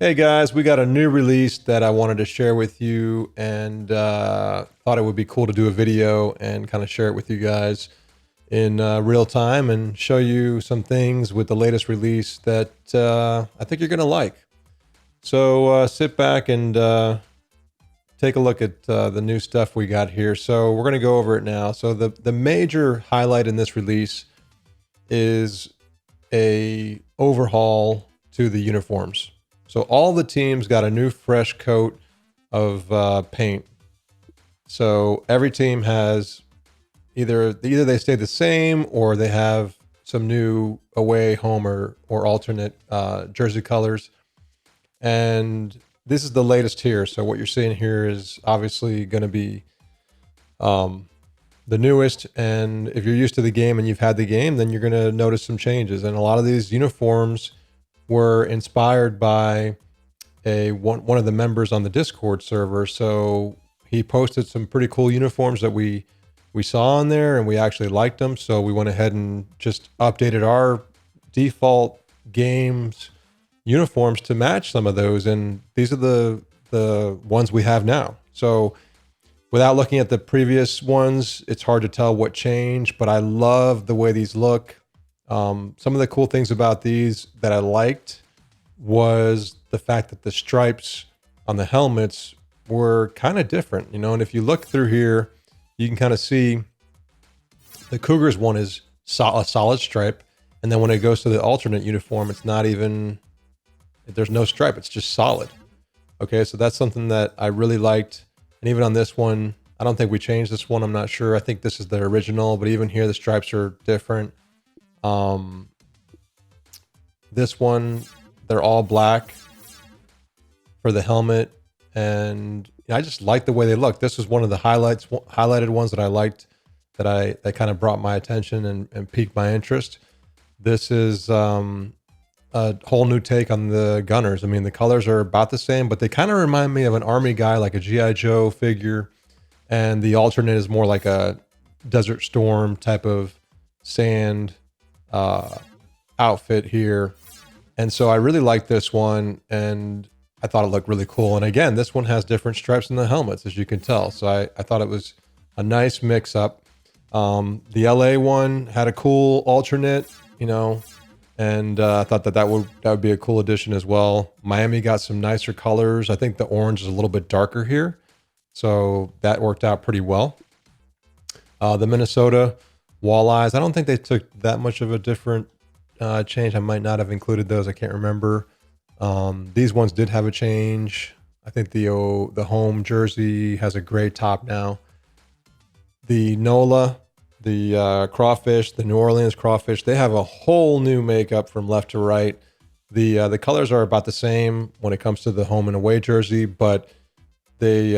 Hey guys, we got a new release that I wanted to share with you and thought it would be cool to do a video and kind of share it with you guys in real time and show you some things with the latest release that I think you're going to like. So sit back and take a look at the new stuff we got here. So we're going to go over it now. So the major highlight in this release is a overhaul to the uniforms. So all the teams got a new fresh coat of paint. So every team has either they stay the same or they have some new away, home, or alternate jersey colors. And this is the latest here. So what you're seeing here is obviously going to be the newest. And if you're used to the game and you've had the game, then you're going to notice some changes. And a lot of these uniforms were inspired by one of the members on the Discord server. So he posted some pretty cool uniforms that we saw on there, and we actually liked them. So we went ahead and just updated our default games uniforms to match some of those. And these are the ones we have now. So without looking at the previous ones, it's hard to tell what changed, but I love the way these look. Some of the cool things about these that I liked was the fact that the stripes on the helmets were kind of different, and if you look through here, you can kind of see the Cougars one is a solid stripe. And then when it goes to the alternate uniform, it's not even, there's no stripe. It's just solid. Okay. So that's something that I really liked. And even on this one, I don't think we changed this one. I'm not sure. I think this is the original, but even here, the stripes are different. This one, they're all black for the helmet. And I just like the way they look. This was one of the highlighted ones that I liked, that kind of brought my attention and piqued my interest. This is a whole new take on the gunners. I mean, the colors are about the same, but they kind of remind me of an army guy, like a G.I. Joe figure. And the alternate is more like a Desert Storm type of sand outfit here. And so I really like this one, and I thought it looked really cool. And again, this one has different stripes in the helmets, as you can tell. So I thought it was a nice mix up. The LA one had a cool alternate, and I thought that would be a cool addition as well. Miami got some nicer colors. I think the orange is a little bit darker here, so that worked out pretty well. The Minnesota walleyes, I don't think they took that much of a different change. I might not have included those. I can't remember. These ones did have a change. I think the home jersey has a gray top now. The NOLA, the crawfish, the New Orleans crawfish, they have a whole new makeup from left to right. The colors are about the same when it comes to the home and away jersey, but they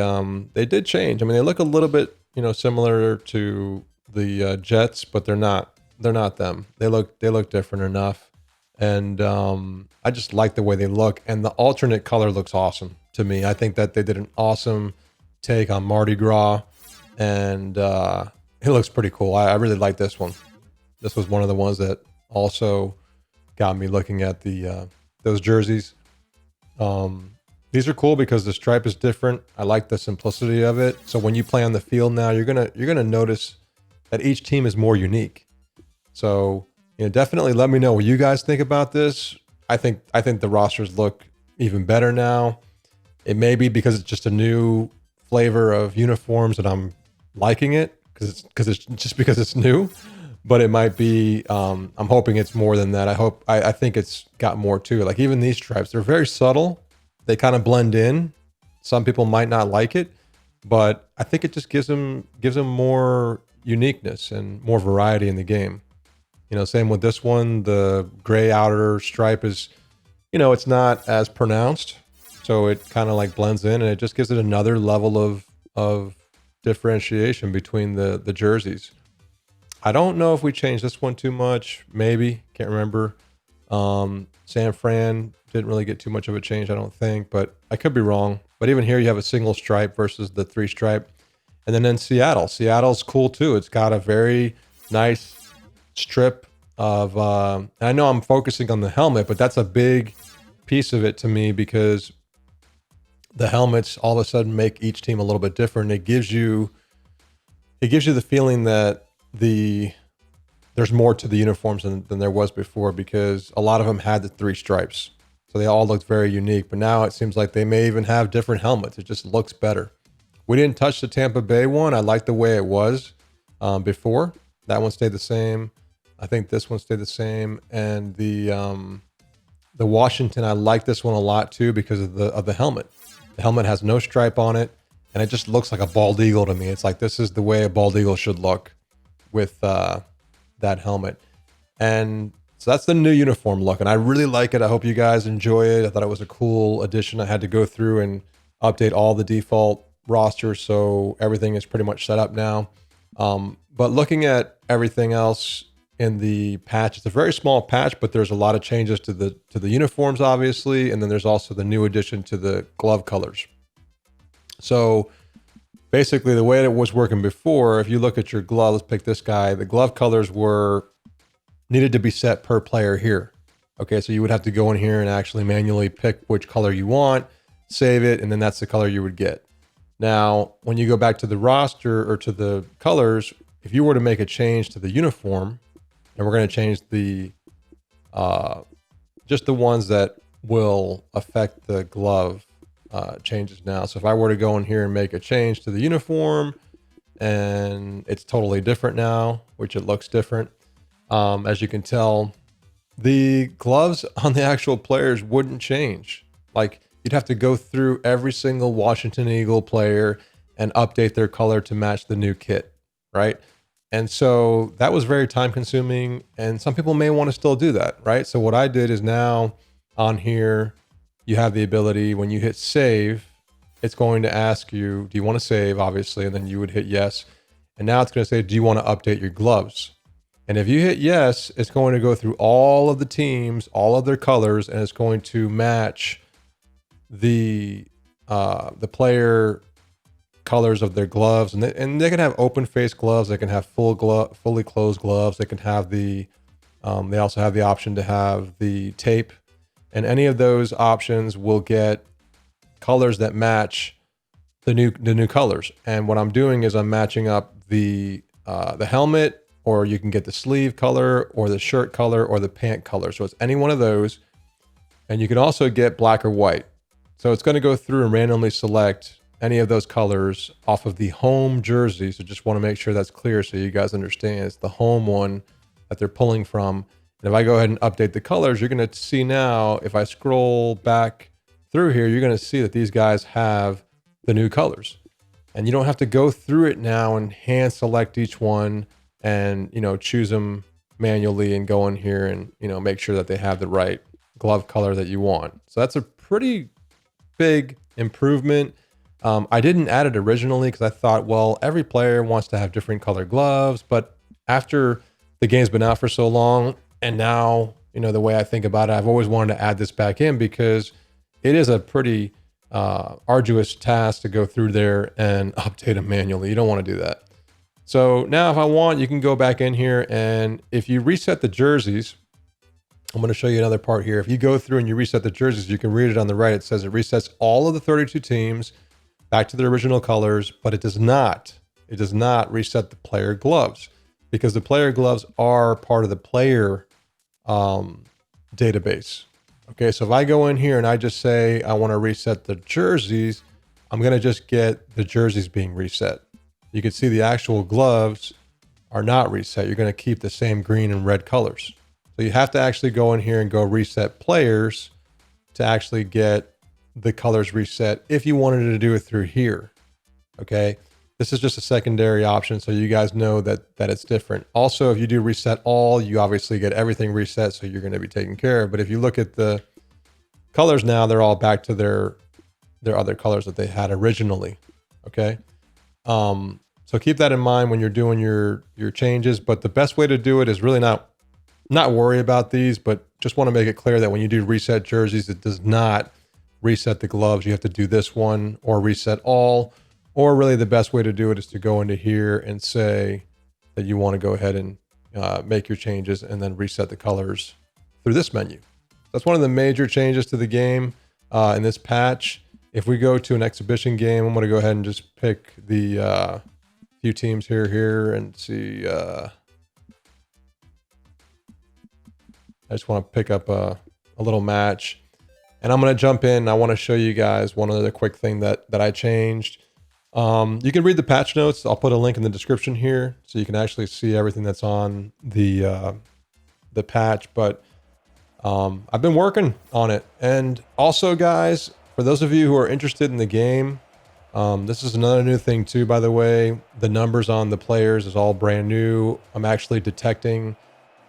did change. I mean, they look a little bit similar to the Jets, but they're not them. They look different enough. And I just like the way they look, and the alternate color looks awesome to me. I think that they did an awesome take on Mardi Gras, and it looks pretty cool. I really like this one. This was one of the ones that also got me looking at the those jerseys. These are cool because the stripe is different. I like the simplicity of it. So when you play on the field now, you're gonna notice that each team is more unique. So definitely let me know what you guys think about this. I think the rosters look even better now. It may be because it's just a new flavor of uniforms and I'm liking it because it's new, but it might be. I'm hoping it's more than that. I think it's got more to it. Like even these stripes, they're very subtle. They kind of blend in. Some people might not like it, but I think it just gives them more uniqueness and more variety in the game. Same with this one. The gray outer stripe is, it's not as pronounced. So it kind of like blends in, and it just gives it another level of differentiation between the jerseys. I don't know if we changed this one too much. Maybe. Can't remember. San Fran didn't really get too much of a change, I don't think, but I could be wrong. But even here you have a single stripe versus the 3 stripe. And then in Seattle's cool too. It's got a very nice strip of I know I'm focusing on the helmet, but that's a big piece of it to me because the helmets all of a sudden make each team a little bit different. It gives you the feeling that there's more to the uniforms than there was before, because a lot of them had the 3 stripes. So they all looked very unique, but now it seems like they may even have different helmets. It just looks better. We didn't touch the Tampa Bay one. I like the way it was before. That one stayed the same. I think this one stayed the same. And the Washington, I like this one a lot too because of the helmet. The helmet has no stripe on it, and it just looks like a bald eagle to me. It's like, this is the way a bald eagle should look with that helmet. And so that's the new uniform look, and I really like it. I hope you guys enjoy it. I thought it was a cool addition. I had to go through and update all the default rosters, so everything is pretty much set up now. But looking at everything else in the patch, it's a very small patch, but there's a lot of changes to the uniforms, obviously, and then there's also the new addition to the glove colors. So basically, the way it was working before, if you look at your glove, let's pick this guy, the glove colors needed to be set per player here. Okay, so you would have to go in here and actually manually pick which color you want, save it, and then that's the color you would get. Now, when you go back to the roster or to the colors, if you were to make a change to the uniform, and we're going to change the just the ones that will affect the glove changes now. So if I were to go in here and make a change to the uniform, and it's totally different now, which it looks different. As you can tell, the gloves on the actual players wouldn't change. Like, you'd have to go through every single Washington Eagle player and update their color to match the new kit, right? And so that was very time consuming, and some people may want to still do that, right? So what I did is now on here, you have the ability, when you hit save, it's going to ask you, do you want to save, obviously, and then you would hit yes. And now it's going to say, do you want to update your gloves? And if you hit yes, it's going to go through all of the teams, all of their colors, and it's going to match the player colors of their gloves. And they can have open face gloves. They can have fully closed gloves. They can have they also have the option to have the tape. And any of those options will get colors that match the new colors. And what I'm doing is I'm matching up the helmet, or you can get the sleeve color or the shirt color or the pant color. So it's any one of those. And you can also get black or white. So it's going to go through and randomly select any of those colors off of the home jersey. So just want to make sure that's clear so you guys understand it's the home one that they're pulling from. And if I go ahead and update the colors, you're going to see now, if I scroll back through here, you're going to see that these guys have the new colors. And you don't have to go through it now and hand select each one and, choose them manually and go in here and, make sure that they have the right glove color that you want. So that's a pretty big improvement. I didn't add it originally because I thought, well, every player wants to have different color gloves. But after the game's been out for so long, and now, the way I think about it, I've always wanted to add this back in because it is a pretty arduous task to go through there and update them manually. You don't want to do that. So now if I want, you can go back in here, and if you reset the jerseys, I'm going to show you another part here. If you go through and you reset the jerseys, you can read it on the right. It says it resets all of the 32 teams back to their original colors, but it does not reset the player gloves, because the player gloves are part of the player database. Okay, so if I go in here and I just say I want to reset the jerseys, I'm going to just get the jerseys being reset. You can see the actual gloves are not reset. You're going to keep the same green and red colors. So you have to actually go in here and go reset players to actually get the colors reset if you wanted to do it through here. Okay, this is just a secondary option, so you guys know that it's different. Also, if you do reset all, you obviously get everything reset, so you're going to be taken care of. But if you look at the colors now, they're all back to their other colors that they had originally. Okay, so keep that in mind when you're doing your changes. But the best way to do it is really not worry about these, but just want to make it clear that when you do reset jerseys, it does not reset the gloves. You have to do this one or reset all, or really the best way to do it is to go into here and say that you want to go ahead and make your changes and then reset the colors through this menu. That's one of the major changes to the game in this patch. If we go to an exhibition game, I'm going to go ahead and just pick the few teams here and see. I just want to pick up a little match. And I'm going to jump in. I want to show you guys one other quick thing that I changed. You can read the patch notes. I'll put a link in the description here so you can actually see everything that's on the patch. But I've been working on it. And also, guys, for those of you who are interested in the game, this is another new thing too, by the way. The numbers on the players is all brand new. I'm actually detecting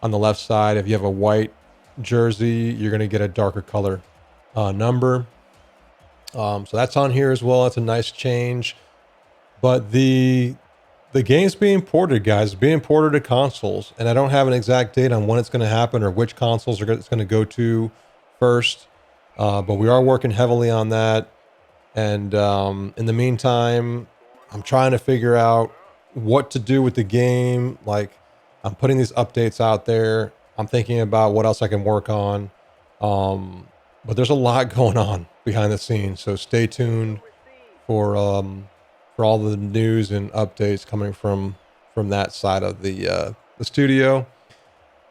on the left side, if you have a white jersey, you're going to get a darker color number. So that's on here as well. That's a nice change. But the game's being ported, guys. It's being ported to consoles. And I don't have an exact date on when it's going to happen or which consoles it's going to go to first. But we are working heavily on that. And in the meantime, I'm trying to figure out what to do with the game. Like, I'm putting these updates out there. I'm thinking about what else I can work on. But there's a lot going on behind the scenes. So stay tuned for all the news and updates coming from that side of the studio.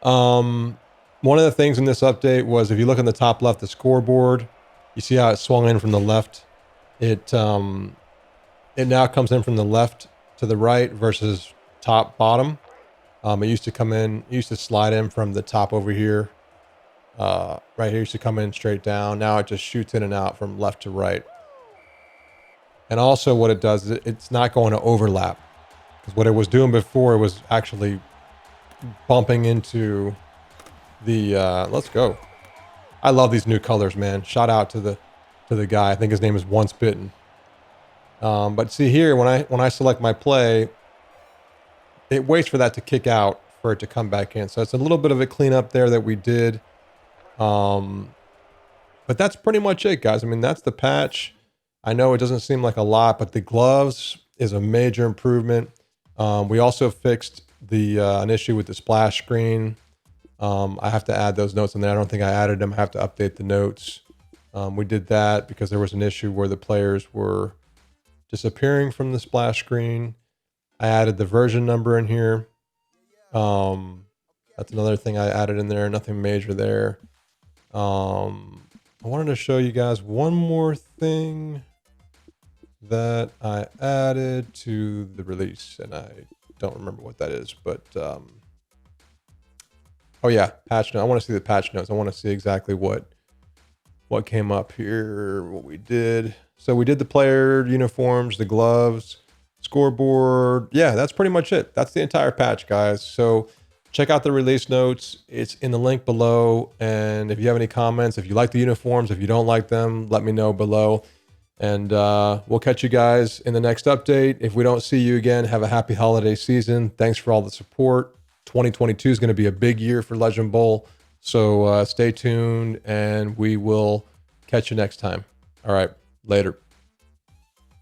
One of the things in this update was, if you look in the top left, the scoreboard, you see how it swung in from the left. It now comes in from the left to the right versus top bottom. It used to slide in from the top over here. Right here used to come in straight down. Now it just shoots in and out from left to right. And also what it does is it's not going to overlap, because what it was doing before, it was actually bumping into the, let's go. I love these new colors, man. Shout out to the guy. I think his name is Once Bitten. But see here, when I select my play, it waits for that to kick out for it to come back in. So it's a little bit of a cleanup there that we did. But that's pretty much it, guys. I mean, that's the patch. I know it doesn't seem like a lot, but the gloves is a major improvement. We also fixed an issue with the splash screen. I have to add those notes in there. I don't think I added them. I have to update the notes. We did that because there was an issue where the players were disappearing from the splash screen. I added the version number in here. That's another thing I added in there. Nothing major there. I wanted to show you guys one more thing that I added to the release, and I don't remember what that is, but oh yeah, patch notes. I want to see the patch notes. I want to see exactly what came up here, what we did. So we did the player uniforms, the gloves, scoreboard. Yeah, that's pretty much it. That's the entire patch, guys. So check out the release notes. It's in the link below. And if you have any comments, if you like the uniforms, if you don't like them, let me know below. And we'll catch you guys in the next update. If we don't see you again, have a happy holiday season. Thanks for all the support. 2022 is going to be a big year for Legend Bowl. So stay tuned, and we will catch you next time. All right, later.